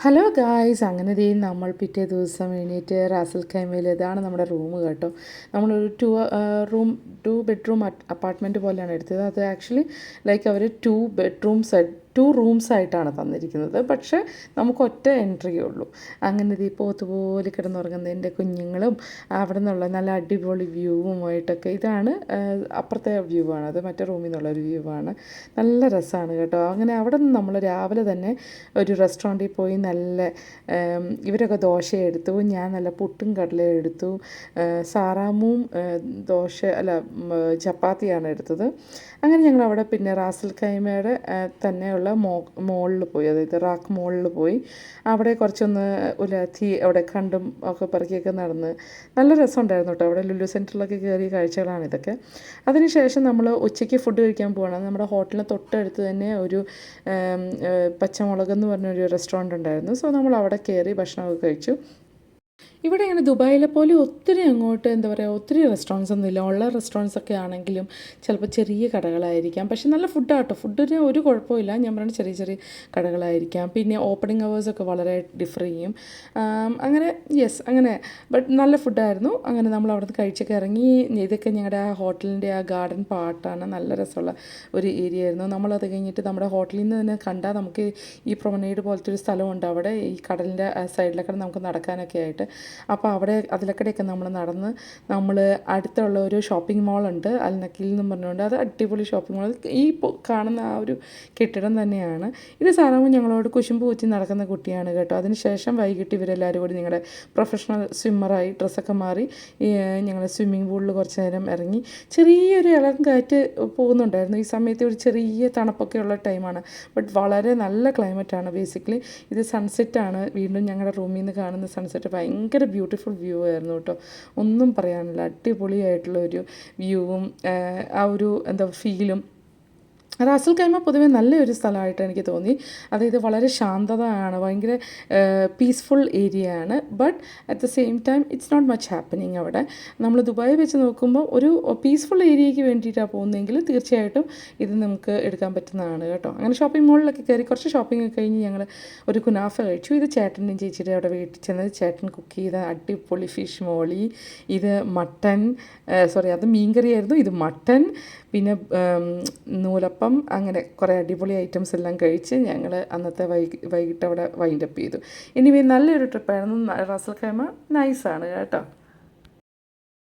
Hello guys, അങ്ങനെ ദേ നമ്മൾ പിറ്റേ ദിവസം എണീറ്റ് റാസൽ ഖൈമയിൽ ഇതാണ് നമ്മുടെ റൂം കേട്ടോ. നമ്മളൊരു ടു ബെഡ്റൂം അപ്പാർട്ട്മെൻറ്റ് പോലെയാണ് എടുത്തത്. അത് actually like our to rooms ആയിട്ടാണ് തന്നിരിക്കുന്നത്. പക്ഷേ നമുക്ക് ഒറ്റ എൻട്രിയേ ഉള്ളൂ. അങ്ങനെ ദേ പോത്തുപോലെ കിടന്നുറങ്ങുന്ന എൻ്റെ കുഞ്ഞുങ്ങളും അവിടെ നിന്നുള്ള നല്ല അടിപൊളി വ്യൂവുമായിട്ടൊക്കെ ഇതാണ് അപ്പുറത്തെ വ്യൂ ആണ്. അത് മറ്റേ റൂമിൽ നിന്നുള്ളൊരു വ്യൂ ആണ്. നല്ല രസമാണ് കേട്ടോ. അങ്ങനെ അവിടെ നിന്ന് നമ്മൾ രാവിലെ തന്നെ ഒരു റെസ്റ്റോറൻറ്റിൽ പോയി നല്ല ഇവരൊക്കെ ദോശ എടുത്തു, ഞാൻ നല്ല പുട്ടും കടലയും എടുത്തു. സാറാമും ചപ്പാത്തിയാണ് എടുത്തത്. അങ്ങനെ ഞങ്ങൾ അവിടെ പിന്നെ റാസൽ ഖൈമയുടെ തന്നെയുള്ള മോളിൽ പോയി, അതായത് റാക്ക് മോളിൽ പോയി അവിടെ കുറച്ചൊന്ന് ഉലാത്തി അവിടെ കണ്ടും ഒക്കെ പറക്കിയൊക്കെ നടന്ന് നല്ല രസമുണ്ടായിരുന്നു കേട്ടോ. അവിടെ ലുലു സെൻറ്ററിലൊക്കെ കയറിയ കാഴ്ചകളാണ് ഇതൊക്കെ. അതിനുശേഷം നമ്മൾ ഉച്ചയ്ക്ക് ഫുഡ് കഴിക്കാൻ പോവാണ്. നമ്മുടെ ഹോട്ടലിന് തൊട്ടടുത്ത് തന്നെ ഒരു പച്ചമുളക് എന്ന് പറഞ്ഞൊരു റെസ്റ്റോറൻറ്റ് ഉണ്ടായിരുന്നു. സോ നമ്മൾ അവിടെ കയറി ഭക്ഷണമൊക്കെ കഴിച്ചു. ഇവിടെ ഇങ്ങനെ ദുബായിലെ പോലെ ഒത്തിരി അങ്ങോട്ട് എന്താ പറയുക, ഒത്തിരി റെസ്റ്റോറൻറ്റ്സ് ഒന്നുമില്ല. ഉള്ള റെസ്റ്റോറൻറ്റ്സ് ഒക്കെ ആണെങ്കിലും ചിലപ്പോൾ ചെറിയ കടകളായിരിക്കാം. പക്ഷേ നല്ല ഫുഡാട്ടോ, ഫുഡിന് ഒരു കുഴപ്പമില്ല. ഞാൻ പറഞ്ഞ ചെറിയ ചെറിയ കടകളായിരിക്കാം. പിന്നെ ഓപ്പണിംഗ് അവേഴ്സൊക്കെ വളരെ ഡിഫർ ചെയ്യും. അങ്ങനെ അങ്ങനെ ബട്ട് നല്ല ഫുഡായിരുന്നു. അങ്ങനെ നമ്മൾ അവിടെ നിന്ന് കഴിച്ചൊക്കെ ഇറങ്ങി. ഇതൊക്കെ ഞങ്ങളുടെ ആ ഹോട്ടലിൻ്റെ ആ ഗാർഡൻ പാർട്ടാണ്. നല്ല രസമുള്ള ഒരു ഏരിയ ആയിരുന്നു. നമ്മളത് കഴിഞ്ഞിട്ട് നമ്മുടെ ഹോട്ടലിൽ നിന്ന് തന്നെ കണ്ടാൽ നമുക്ക് ഈ പ്രൊമനേഡ് പോലത്തെ ഒരു സ്ഥലമുണ്ട് അവിടെ, ഈ കടലിൻ്റെ സൈഡിലൊക്കെ നമുക്ക് നടക്കാനൊക്കെ ആയിട്ട്. അപ്പോൾ അവിടെ അതിലക്കടെയൊക്കെ നമ്മൾ നടന്ന് നമ്മൾ അടുത്തുള്ള ഒരു ഷോപ്പിംഗ് മാളുണ്ട്, അൽ നക്കീൽ എന്നും പറഞ്ഞുകൊണ്ട്. അത് അടിപൊളി ഷോപ്പിംഗ് മാൾ. ഈ കാണുന്ന ആ ഒരു കെട്ടിടം തന്നെയാണ് ഇത്. സാറാവും ഞങ്ങളോട് കുശുമ്പ് കുത്തി നടക്കുന്ന കുട്ടിയാണ് കേട്ടോ. അതിനുശേഷം വൈകിട്ട് ഇവരെല്ലാവരും കൂടി നിങ്ങളുടെ പ്രൊഫഷണൽ സ്വിമ്മറായി ഡ്രസ്സൊക്കെ മാറി ഞങ്ങൾ സ്വിമ്മിംഗ് പൂളിൽ കുറച്ച് നേരം ഇറങ്ങി. ചെറിയൊരു ഇളം കാറ്റ് പോകുന്നുണ്ടായിരുന്നു. ഈ സമയത്ത് ഒരു ചെറിയ തണുപ്പൊക്കെ ഉള്ള ടൈമാണ്. ബട്ട് വളരെ നല്ല ക്ലൈമറ്റാണ്. ബേസിക്കലി ഇത് സൺസെറ്റാണ്. വീണ്ടും ഞങ്ങളുടെ റൂമിൽ നിന്ന് കാണുന്ന സൺസെറ്റ് ഭയങ്കര ബ്യൂട്ടിഫുൾ വ്യൂ ആയിരുന്നു കേട്ടോ. ഒന്നും പറയാനില്ല, അടിപൊളിയായിട്ടുള്ള ഒരു വ്യൂവും ആ ഒരു എന്താ ഫീലും. റാസൽ ഖൈമ പൊതുവേ നല്ലൊരു സ്ഥലമായിട്ട് എനിക്ക് തോന്നി. അതായത് വളരെ ശാന്തതയാണ്, ഭയങ്കര പീസ്ഫുൾ ഏരിയ ആണ്. But at the same time it's not much happening അവിടെ. നമ്മൾ ദുബായ് വെച്ച് നോക്കുമ്പോൾ ഒരു പീസ്ഫുൾ ഏരിയയ്ക്ക് വേണ്ടിയിട്ടാണ് പോകുന്നതെങ്കിൽ തീർച്ചയായിട്ടും ഇത് നമുക്ക് എടുക്കാൻ പറ്റുന്നതാണ് കേട്ടോ. അങ്ങനെ ഷോപ്പിംഗ് മോളിലൊക്കെ കയറി കുറച്ച് ഷോപ്പിംഗ് ഒക്കെ കഴിഞ്ഞ് ഞങ്ങൾ ഒരു കുനാഫ കഴിച്ചു. ഇത് ചേട്ടൻ്റെയും ചേച്ചിയുടെ അവിടെ വീട്ടിൽ ചെന്നത് ചേട്ടൻ കുക്ക് ചെയ്ത അടിപൊളി ഫിഷ് മോളി. ഇത് മട്ടൻ, അത് മീൻകറിയായിരുന്നു. ഇത് മട്ടൻ, പിന്നെ നൂലപ്പം, അങ്ങനെ കുറേ അടിപൊളി ഐറ്റംസ് എല്ലാം കഴിച്ച് ഞങ്ങൾ അന്നത്തെ വൈകിട്ട് അവിടെ വൈൻഡപ്പ് ചെയ്തു. ഇനി നല്ലൊരു ട്രിപ്പായിരുന്നു. റാസൽ ഖൈമ നൈസാണ് കേട്ടോ.